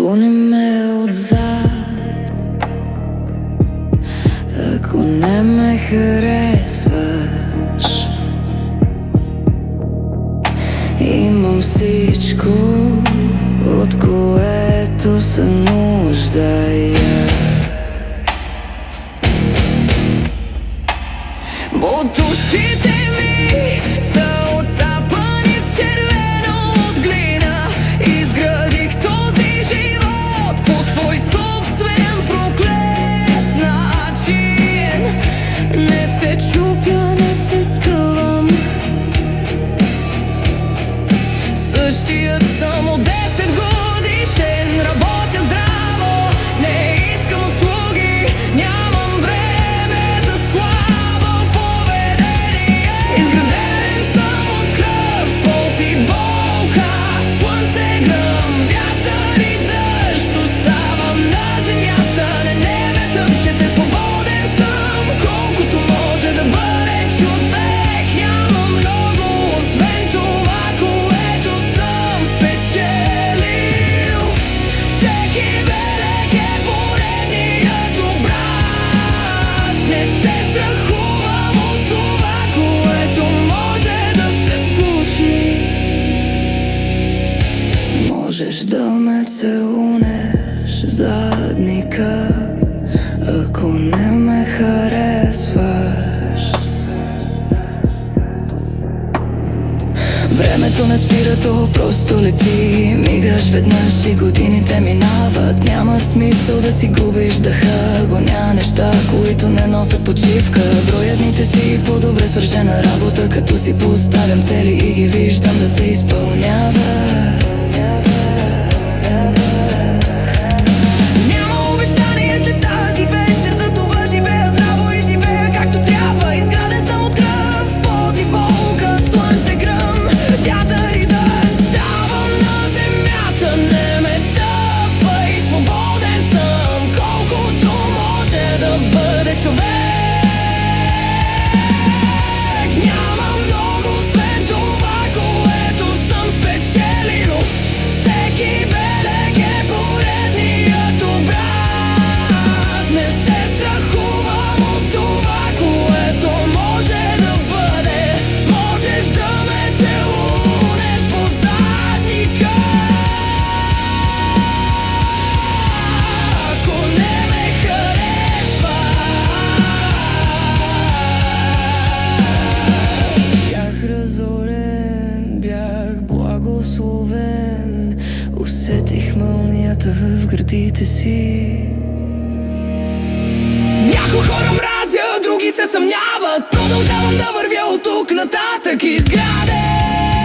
гони ме отзад. Ако не ме харесваш, имам всичко, от което се нуждая. Ушите ми са отцапани с червено от глина. Изградих този живот по свой собствен проклет начин. Не се чупя, не се скъвам. Същият съм от 10 годишен. Работя здраво, не искам услуги. Нямам време за слава. Изграден съм от кръв, пот и болка. Слънце, гръм, вятър и дъжд. Оставам на земята, не ме тъпчете. Свободен съм, колкото може да бъде човек. Нямам много, освен това, което съм спечелил. Всеки белег е поредният обрат. Не се страхувам от това, което може да се случи. Можеш да ме целунеш задника, ако не ме харесваш. Времето не спира, то просто лети. Мигаш веднъж и годините минават. Няма смисъл да си губиш дъха. Гоня неща, които не носят почивка. Броя дните си по-добре свършена работа, като си поставям цели и ги виждам да се изпълняват. Няма обещание след тази вечер, затова живея здраво и живея както трябва. Изграден съм от кръв, пот и болка. Слънце, гръм, вятър и дъжд. Ставам на земята, не ме стъпвай. Свободен съм, колкото може да бъде човек. Нямам много, освен това, което съм спечелил. Всеки белег е поредният обрат. Не се страхувам от това, което може да бъде. Можеш да ме целунеш по задника, ако не ме харесваш. Бях разорен, бях благословен. Усетих мълнията в гърдите си. Някои хора мразя, други се съмняват. Продължавам да вървя от тук нататък. Изграден